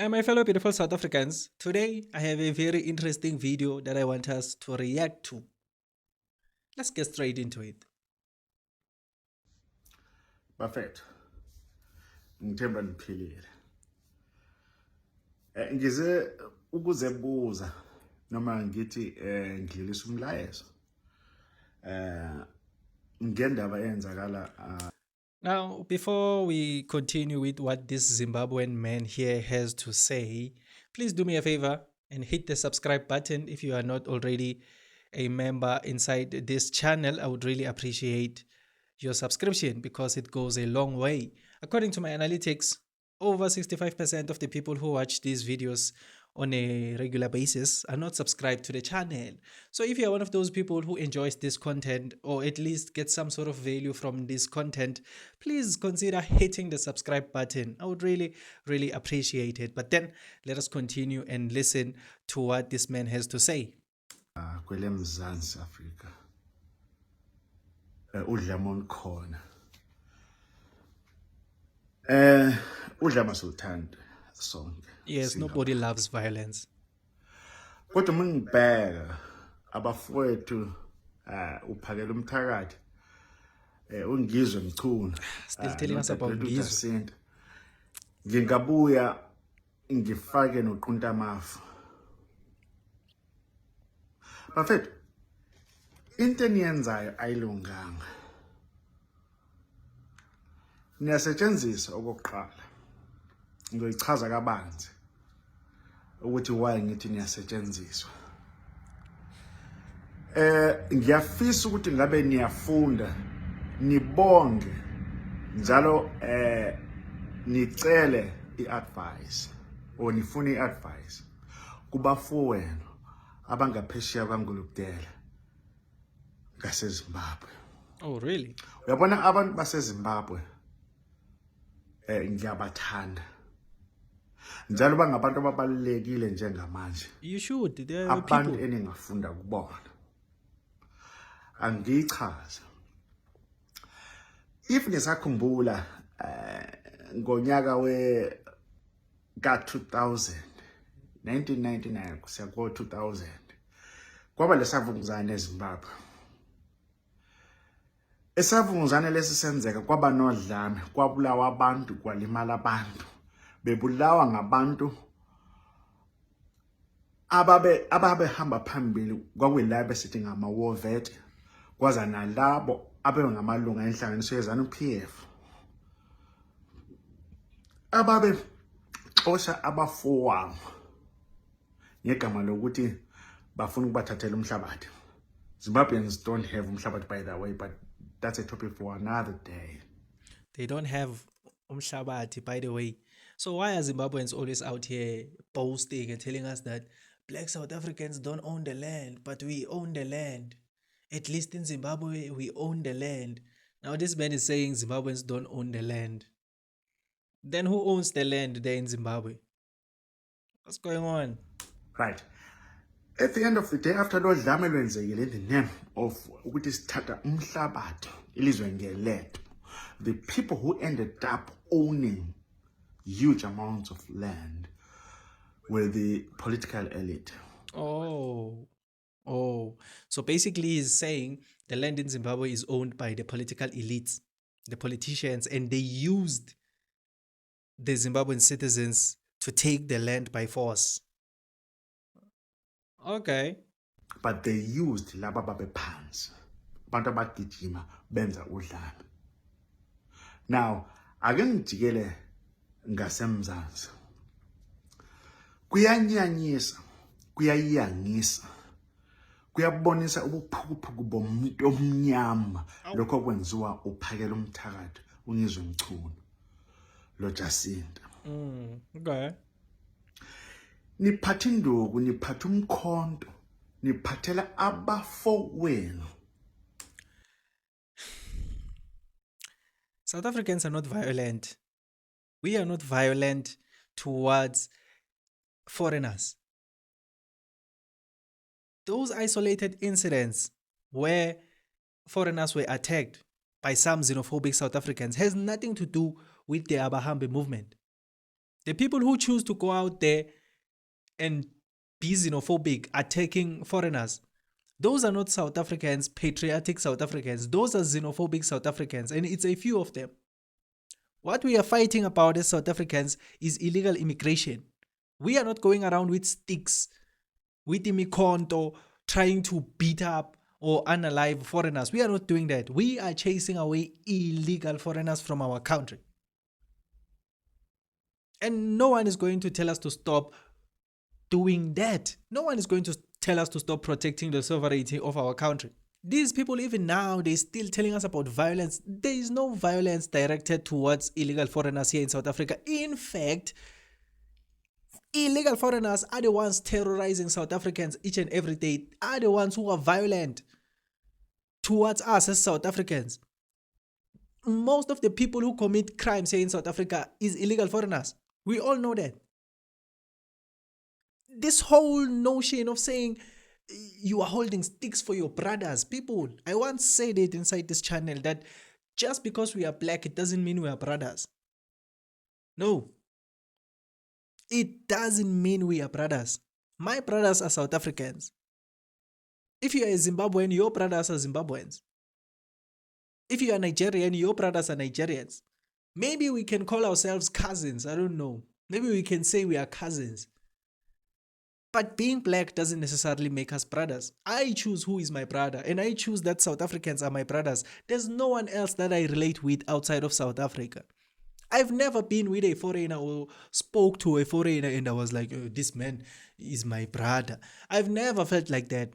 My fellow beautiful South Africans, today I have a very interesting video that I want us to react to. Let's get straight into it. Perfect. Ngithemba niphilile. Ngize ukuzebuza noma ngithi ngidlulisa umlayezo. Ngendaba eyenzakala Now, before we continue with what this Zimbabwean man here has to say, please do me a favor and hit the subscribe button if you are not already a member inside this channel. I would really appreciate your subscription because it goes a long way. According to my analytics, over 65% of the people who watch these videos on a regular basis are not subscribed to the channel. So if you're one of those people who enjoys this content or at least gets some sort of value from this content, please consider hitting the subscribe button. I would really appreciate it. But then let us continue and listen to what this man has to say. kwele Mzansi Afrika. Udlame olukhona. Udlame sulthanda sonke. Yes, nobody loves violence. Kodwa mengibheka abafowethu uphakela umthakathi ungizwe ngichuna. Still telling us about Ngizwe. Ngingabuya ngifake noquntamafu. Bafethu into eniyenzayo ayilunganga. Niyasetshenziswa okokuqala. Ngizoyichaza kabanzi ukuthi why ngithi niyasetshenziswa. Ngiyafisa ukuthi ngabe niyafunda, nibonge njalo nicele iadvice or nifune iadvice kubafowenu abangaphesheya kwaNgulubudela ngaseZimbabwe. Oh, really? Uyabona abantu baseZimbabwe ngiyabathanda. Njalo bangabantu ababalekile njengamanje. You should. There are Abantu people. eningafunda kubona. Angichaza. If nisakhumbula ngonyaka ka 1999 kusiya ku 2000 kwaba lesavunguzane eZimbabwe. Esavunguzane lesi senzeka kwaba nodlame, kwabulawa abantu, kwalimala abantu. Bebulawa ngabantu ababehamba phambili kwakuyilabo besithi ngama war vet, kwaza nalabo abengamalunga enhlanganiso yezanu PF. Ababe xosha abafowabo ngegama lokuthi bafuna ukubathathela umhlabathi. Zimbabweans don't have umhlabathi, by the way, but that's a topic for another day. They don't have umhlabati, by the way. So why are Zimbabweans always out here boasting and telling us that black South Africans don't own the land, but we own the land? At least in Zimbabwe, we own the land. Now this man is saying Zimbabweans don't own the land. Then who owns the land there in Zimbabwe? What's going on? Right. At the end of the day, after those dlame lwenzekile in the name of ukuthi sithatha umhlabathi ilizwe ngelethu, the people who ended up owning huge amounts of land were the political elite. Oh, so basically he's saying the land in Zimbabwe is owned by the political elites, the politicians, and they used the Zimbabwean citizens to take the land by force. Okay. But they used laba babephansi, abantu abagijima benza udlame. Now, ake ngijikele ngasemzansi. Kuyanyanyisa, kuyayangisa, kuyabonisa ubuphukuphuku bomuntu omnyama lokho kwenziwa uphakela umthakathi ungizwe ngichuna lo Jacinta. Okay. Niphatha induku, niphatha umkhonto, niphathela abafowenu. South Africans are not violent. We are not violent towards foreigners. Those isolated incidents where foreigners were attacked by some xenophobic South Africans has nothing to do with the Abahambe movement. The people who choose to go out there and be xenophobic, attacking foreigners, those are not South Africans, patriotic South Africans. Those are xenophobic South Africans, and it's a few of them. What we are fighting about as South Africans is illegal immigration. We are not going around with sticks, with imikonto, trying to beat up or unalive foreigners. We are not doing that. We are chasing away illegal foreigners from our country. And no one is going to tell us to stop doing that. No one is going to tell us to stop protecting the sovereignty of our country. These people, even now, they're still telling us about violence. There is no violence directed towards illegal foreigners here in South Africa. In fact, illegal foreigners are the ones terrorizing South Africans each and every day, are the ones who are violent towards us as South Africans. Most of the people who commit crimes here in South Africa is illegal foreigners. We all know that. This whole notion of saying you are holding sticks for your brothers, people, I once said it inside this channel that just because we are black, it doesn't mean we are brothers. No. It doesn't mean we are brothers. My brothers are South Africans. If you are a Zimbabwean, your brothers are Zimbabweans. If you are Nigerian, your brothers are Nigerians. Maybe we can call ourselves cousins. I don't know. Maybe we can say we are cousins. But being black doesn't necessarily make us brothers. I choose who is my brother, and I choose that South Africans are my brothers. There's no one else that I relate with outside of South Africa. I've never been with a foreigner or spoke to a foreigner and I was like, oh, this man is my brother. I've never felt like that.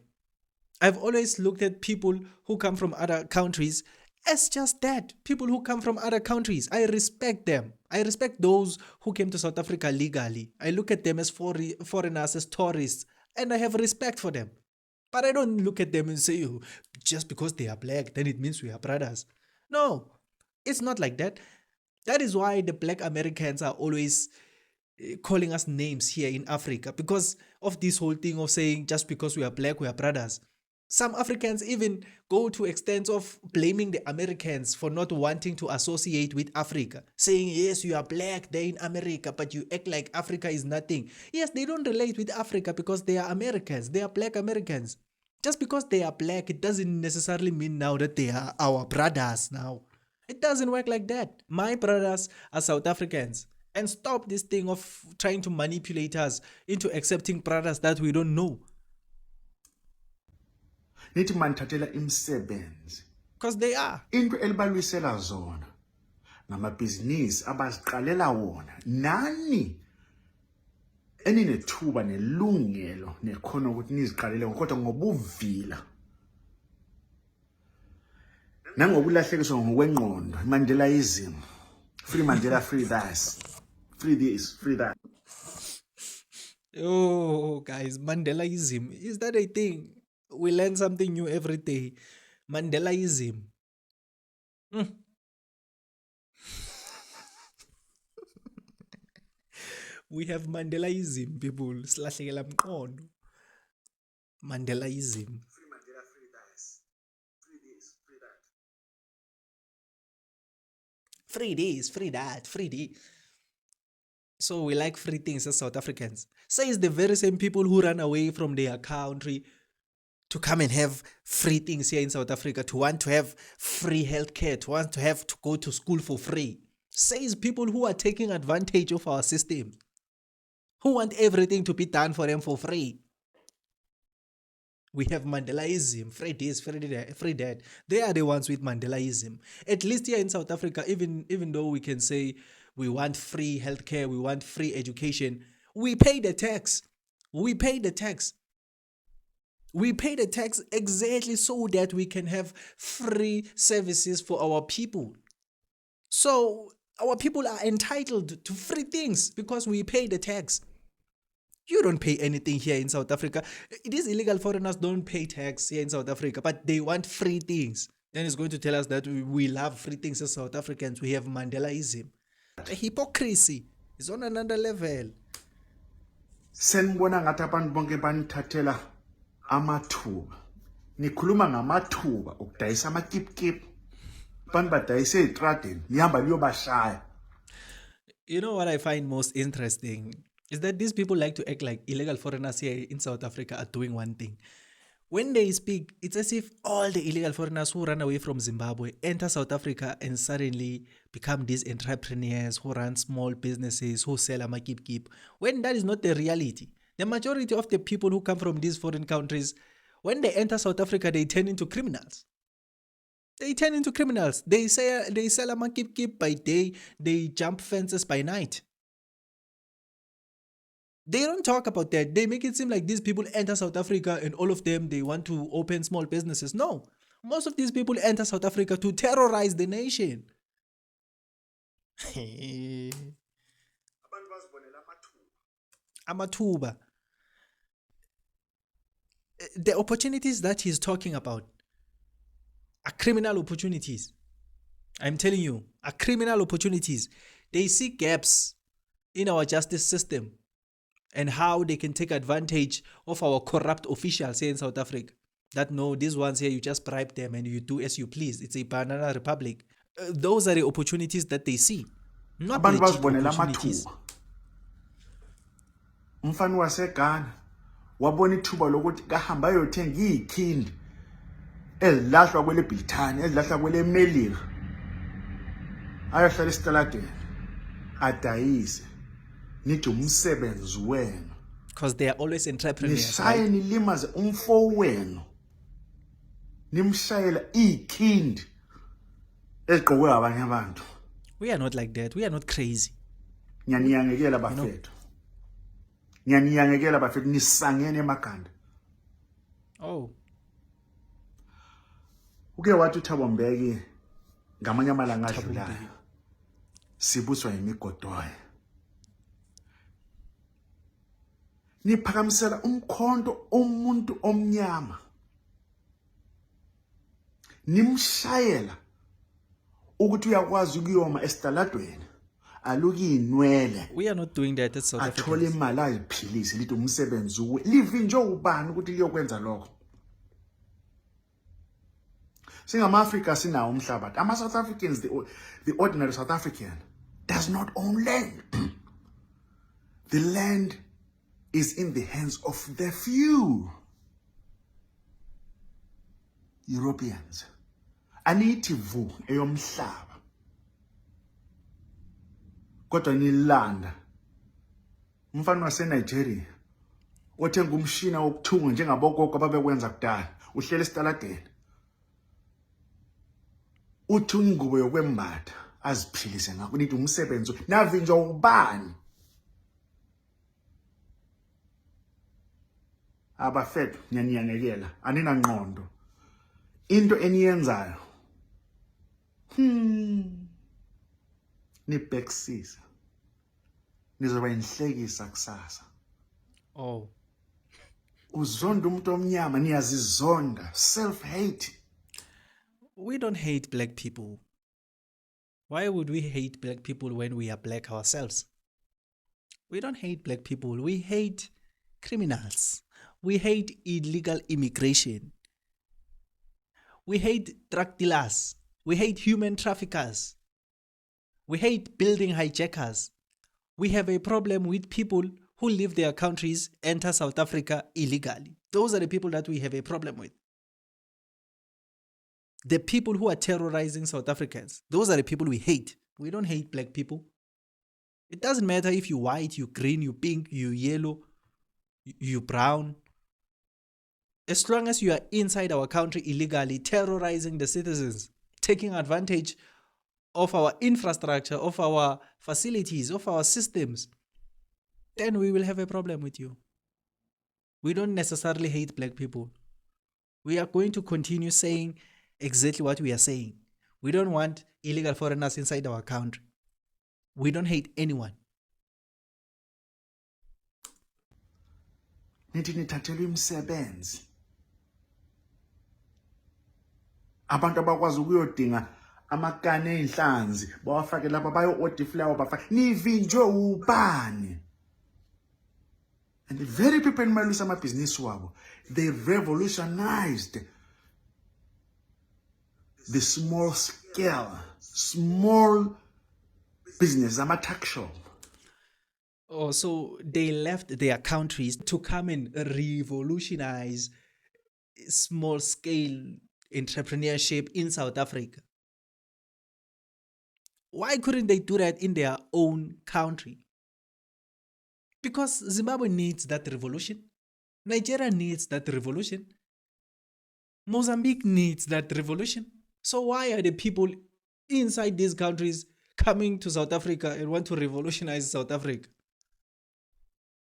I've always looked at people who come from other countries as just that. People who come from other countries. I respect them. I respect those who came to South Africa legally. I look at them as foreigners, as tourists, and I have respect for them. But I don't look at them and say, oh, just because they are black, then it means we are brothers. No, it's not like that. That is why the black Americans are always calling us names here in Africa, because of this whole thing of saying just because we are black, we are brothers. Some Africans even go to extent of blaming the Americans for not wanting to associate with Africa, saying, yes, you are black there in America, but you act like Africa is nothing. Yes, they don't relate with Africa because they are Americans. They are black Americans. Just because they are black, it doesn't necessarily mean now that they are our brothers now. It doesn't work like that. My brothers are South Africans. And stop this thing of trying to manipulate us into accepting brothers that we don't know. Nithi manithathela imisebenzi. Because they are. Into elibalwisela zona namabhizinisi abaziqalela wona. Nani eninethuba nelungelo nekhono ukuthi niziqalele kodwa ngobuvila. Nangokulahlekiswa ngokwengqondo, Mandelaism. Free Mandela, free this. Free this, free that. Oh, guys, Mandelaism. Is that a thing? We learn something new every day. Mandelaism. We have Mandelaism, people. Silahlekela mqondo. Mandelaism. Free Mandela, free this. Free this, free that. Free this, free that, free this. So we like free things as South Africans. Says the very same people who run away from their country to come and have free things here in South Africa, to want to have free healthcare, to want to have to go to school for free. Says people who are taking advantage of our system, who want everything to be done for them for free. We have Mandelaism, free this, free that. They are the ones with Mandelaism. At least here in South Africa, even though we can say we want free healthcare, we want free education, we pay the tax. We pay the tax. We pay the tax exactly so that we can have free services for our people. So our people are entitled to free things because we pay the tax. You don't pay anything here in South Africa. These illegal foreigners don't pay tax here in South Africa, but they want free things. Then it's going to tell us that we love free things as South Africans. We have Mandelaism. The hypocrisy is on another level. Senibona ngathi abantu bonke banithathela amathuba. Nikhuluma ngamathuba okudayisa amakipkip. Abantu badayisa ezitradeni, nihamba liyobashaya. You know what I find most interesting is that these people like to act like illegal foreigners here in South Africa are doing one thing. When they speak, it's as if all the illegal foreigners who run away from Zimbabwe enter South Africa and suddenly become these entrepreneurs who run small businesses, who sell a makip kip, when that is not the reality. The majority of the people who come from these foreign countries, when they enter South Africa, they turn into criminals. They turn into criminals. They sell a makip kip by day, they jump fences by night. They don't talk about that. They make it seem like these people enter South Africa and all of them they want to open small businesses. No. Most of these people enter South Africa to terrorize the nation. Amatuba. The opportunities that he's talking about are criminal opportunities. I'm telling you, are criminal opportunities. They see gaps in our justice system and how they can take advantage of our corrupt officials here in South Africa. That no, these ones here, you just bribe them and you do as you please. It's a banana republic. Those are the opportunities that they see, not abantu legit bazibonela opportunities. amathuba. Umfana waseGhana wabona ithuba lokuthi kahamba ayothenga ikhindi ezilahlwa kwele Britani, ezilahlwa kwele Melika, ayohlala esitaladeni adayise. Nithi umsebenzi wenu, Because they are always entrepreneurs, nishaye right? nilimaze umfo wenu, nimshayela ikhindi eziqokwe abanye abantu. We are not like that. We are not crazy. Ngiyaniyangekela bafethu, ngiyaniyangekela bafethu, nisangene emakhanda. Oh, Uke wathi uThabo Mbeki ngamanye amalanga adlulayo sibuswa yimigodoyo. Niphakamisela umkhonto umuntu omnyama, nimshayela ukuthi uyakwazi ukuyoma esitaladweni aluki inwele we are not doing that at South athole Africa. imali ayiphilise lithi umsebenzi uwe livinjwe ubani ukuthi liyokwenza lokho. Singama-Africa sinawo umhlabathi. Ama-South Africans, the ordinary South African does not own land. The land is in the hands of the few Europeans. Anithi vu eyomhlaba. Kodwa nilanda. Umfana waseNigeria othenga umshina wokuthunga njengabogogo ababekwenza kudala. Uhlele esitaladeni. Uthunga ingubo yokwembatha aziphilise ngakho nithi umsebenzi navinjwa ubani. Abafethu nyaniyangekela anina ngqondo into eniyenzayo nibhekisisa nizoba inhlekisa kusasa. Oh, Uzonda umuntu omnyama, niyazizonda, self hate. we don't hate black people. Why would we hate black people when we are black ourselves? We don't hate black people. We hate criminals. We hate illegal immigration. We hate drug dealers. We hate human traffickers. We hate building hijackers. We have a problem with people who leave their countries, enter South Africa illegally. Those are the people that we have a problem with. The people who are terrorizing South Africans, those are the people we hate. We don't hate black people. It doesn't matter if you're white, you're green, you're pink, you're yellow, you're brown. As long as you are inside our country illegally, terrorizing the citizens, taking advantage of our infrastructure, of our facilities, of our systems, then we will have a problem with you. We don't necessarily hate black people. We are going to continue saying exactly what we are saying. We don't want illegal foreigners inside our country. We don't hate anyone. Nithi nithathelwe imisebenzi. Abantu abakwazi ukuyodinga amakane einhlanzi bawafake lapha bayo order flower bafake nivinjwe ubani. And the very people in Malusa business wabo, they revolutionized the small scale, small business ama-tuck shop. Oh, so they left their countries to come and revolutionize small scale entrepreneurship in South Africa. Why couldn't they do that in their own country? Because Zimbabwe needs that revolution. Nigeria needs that revolution. Mozambique needs that revolution. So why are the people inside these countries coming to South Africa and want to revolutionize South Africa?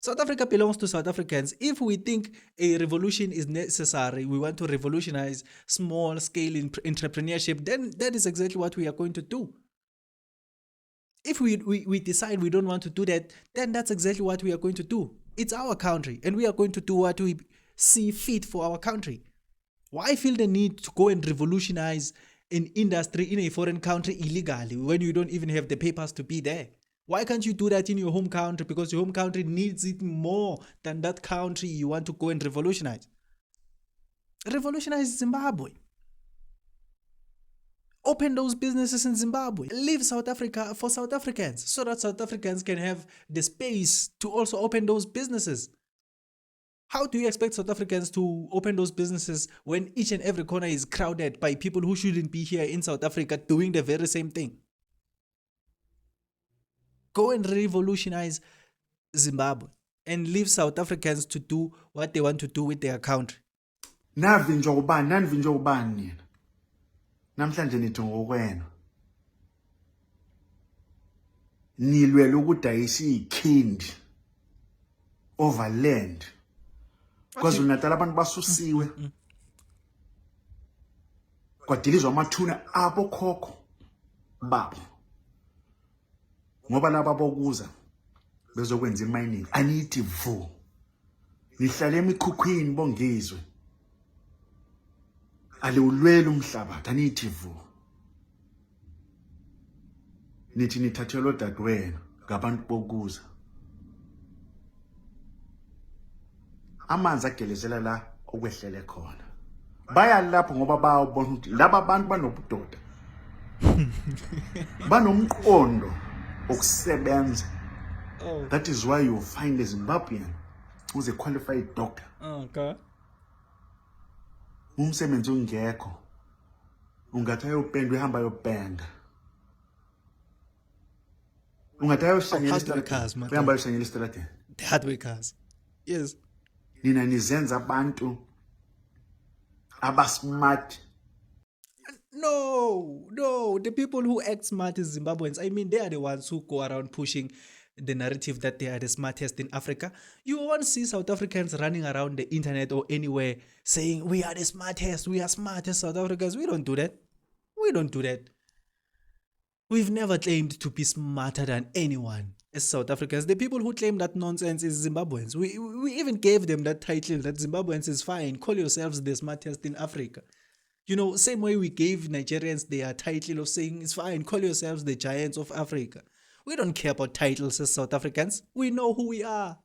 South Africa belongs to South Africans. If we think a revolution is necessary, we want to revolutionize small scale entrepreneurship, then that is exactly what we are going to do. If we decide we don't want to do that, then that's exactly what we are going to do. It's our country, and we are going to do what we see fit for our country. Why feel the need to go and revolutionize an industry in a foreign country illegally when you don't even have the papers to be there? Why can't you do that in your home country? Because your home country needs it more than that country you want to go and revolutionize. Revolutionize Zimbabwe. Open those businesses in Zimbabwe. Leave South Africa for South Africans so that South Africans can have the space to also open those businesses. How do you expect South Africans to open those businesses when each and every corner is crowded by people who shouldn't be here in South Africa doing the very same thing? Go and revolutionize Zimbabwe and leave South Africans to do what they want to do with their country. Navinjwa ubani nina. Namhlanje nithi ngokwena. Nilwela ukudayisa ikhindi over land. KwaZulu Natal abantu basusiwe. Kwadilizwa amathuna abo khokho babo. Ngoba laba bokuza bezokwenza imining anithi vu. Nihlale emikhukhwini bongizwe. Aliwulwela umhlabathi anithi vu. Nithi nithathelwa dadwenu ngabantu bokuza. Amanzi agelezela la okwehlele khona. Baya lapho ngoba bayabona ukuthi laba bantu banobudoda. Banomqondo okusebenza. Oh. That is why you find a Zimbabwean who's a qualified doctor. Okay. Umsebenzi ungekho. Ungathi ayopenda uhamba ayopenda. Ungathi ayoshanyela isitradeni. Uhamba ayoshanyela isitradeni. The hardware cars. Yes. Nina nizenza abantu abasmart. No. The people who act smart is Zimbabweans. I mean, they are the ones who go around pushing the narrative that they are the smartest in Africa. You won't see South Africans running around the internet or anywhere saying, we are the smartest, we are smartest South Africans. We don't do that. We've never claimed to be smarter than anyone as South Africans. The people who claim that nonsense is Zimbabweans. We even gave them that title that Zimbabweans is fine. Call yourselves the smartest in Africa. You know, same way we gave Nigerians their title of saying it's fine. Call yourselves the giants of Africa. We don't care about titles as South Africans. We know who we are.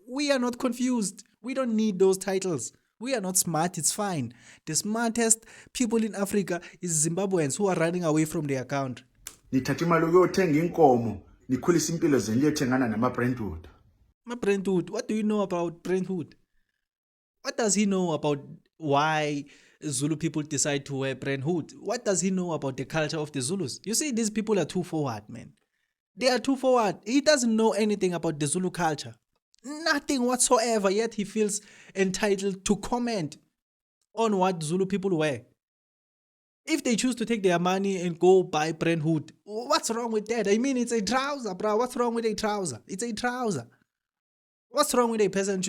We are not confused. We don't need those titles. We are not smart. It's fine. The smartest people in Africa is Zimbabweans who are running away from their country. Nithatha imali ukuyothenga inkomo, nikhulisa impilo zenu liyothengana nama-Brentwood. Brentwood, what do you know about Brentwood? What does he know about why Zulu people decide to wear Brentwood? What does he know about the culture of the Zulus? You see, these people are too forward, man. They are too forward. He doesn't know anything about the Zulu culture. Nothing whatsoever, yet he feels entitled to comment on what Zulu people wear. If they choose to take their money and go buy Brentwood, what's wrong with that? I mean, it's a trouser, bro. What's wrong with a trouser? It's a trouser. What's wrong with a peasant?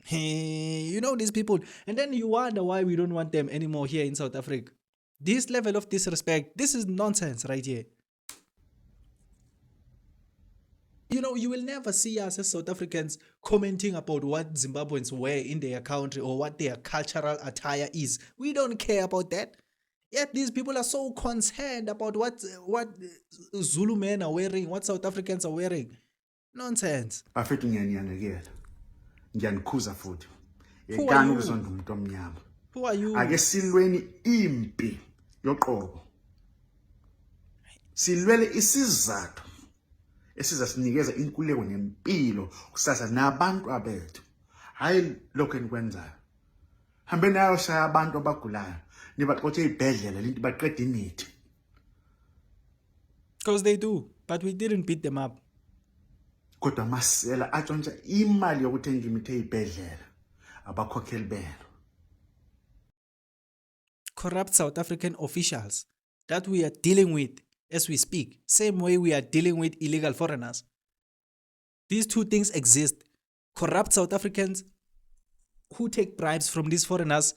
Hey, you know these people. And then you wonder why we don't want them anymore here in South Africa. This level of disrespect, this is nonsense right here. You know, you will never see us as South Africans commenting about what Zimbabweans wear in their country or what their cultural attire is. We don't care about that. Yet these people are so concerned about what Zulu men are wearing, what South Africans are wearing. Nonsense. Bafethu ngiyaniyangekela. Ngiyanikhuza futhi. Who are you? Ukuzonda umuntu omnyama. Who are you? Ake silweni impi yoqobo. Silwele isizathu esizasinikeza inkululeko nempilo kusasa nabantu abethu. Hayi lokho enikwenzayo. Hambeni ayoshaya abantu abagulayo. Nibaxotshe izibhedlela linto baqeda imithi. Because they do, but we didn't beat them up. Kodwa masela atshontsha imali yokuthenga imithi ezibhedlela abakhokheli belo. Corrupt South African officials that we are dealing with as we speak, same way we are dealing with illegal foreigners. These two things exist. Corrupt South Africans who take bribes from these foreigners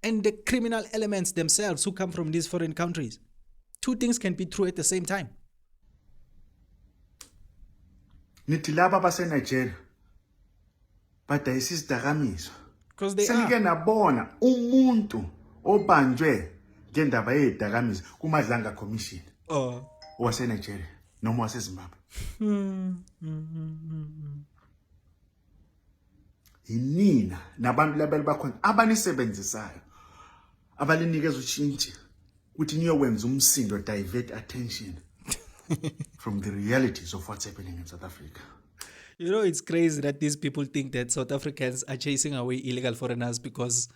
and the criminal elements themselves who come from these foreign countries. Two things can be true at the same time. Nithi laba baseNigeria badayisa izidakamizwa. Because they Senike are. nabona umuntu obanjwe ngendaba yezidakamizwa kumadlanga commission waseNigeria noma waseZimbabwe. Yinina nabantu labeli bakhona abanisebenzisayo abalinikeza utshintshi ukuthi niyowenza umsindo, divert attention from the realities of what's happening in South Africa. You know, it's crazy that these people think that South Africans are chasing away illegal foreigners because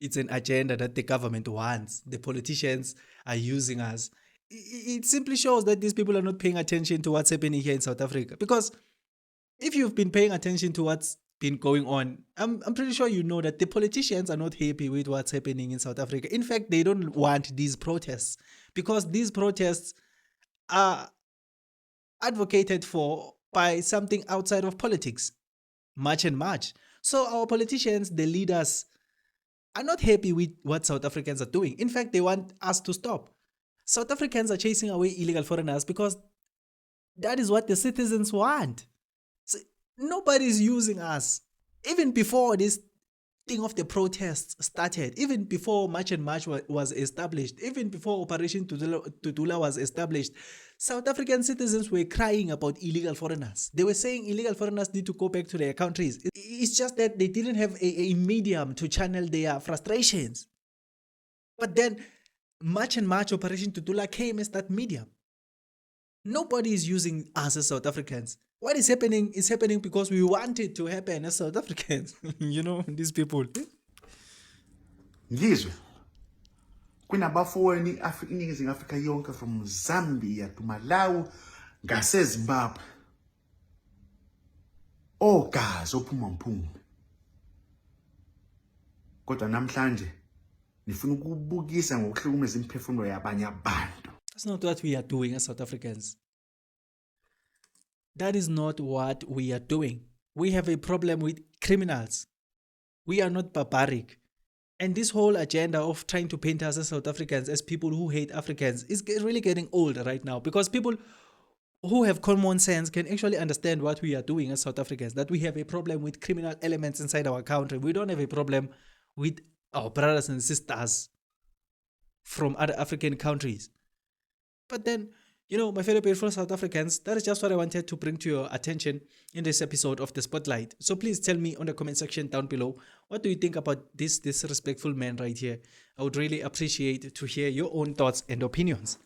it's an agenda that the government wants. The politicians are using us. It simply shows that these people are not paying attention to what's happening here in South Africa. Because if you've been paying attention to what's been going on, I'm pretty sure you know that the politicians are not happy with what's happening in South Africa. In fact, they don't want these protests because these protests are advocated for by something outside of politics, March and March. So our politicians, the leaders, are not happy with what South Africans are doing. In fact, they want us to stop. South Africans are chasing away illegal foreigners because that is what the citizens want. So nobody's using us. Even before this thing of the protests started, even before March and March was established, even before Operation Tutula was established, South African citizens were crying about illegal foreigners. They were saying illegal foreigners need to go back to their countries. It's just that they didn't have a medium to channel their frustrations. But then March and March Operation Tutula came as that medium. Nobody is using us as South Africans. What is happening is happening because we want it to happen as South Africans. You know, these people. Ngizwe kunabafowenu iningizimu Afrika yonke from Zambia to Malawi ngaseZimbabwe. Ogazi ophuma mphume. Kodwa namhlanje nifuna ukubukisa ngokuhlukumeza imphefumulo yabanye abantu. That's not what we are doing as South Africans. That is not what we are doing. We have a problem with criminals. We are not barbaric. And this whole agenda of trying to paint us as South Africans as people who hate Africans is really getting old right now, because people who have common sense can actually understand what we are doing as South Africans, that we have a problem with criminal elements inside our country. We don't have a problem with our brothers and sisters from other African countries. But then, you know, my fellow beautiful South Africans, that is just what I wanted to bring to your attention in this episode of The Spotlight. So please tell me on the comment section down below, what do you think about this disrespectful man right here? I would really appreciate to hear your own thoughts and opinions.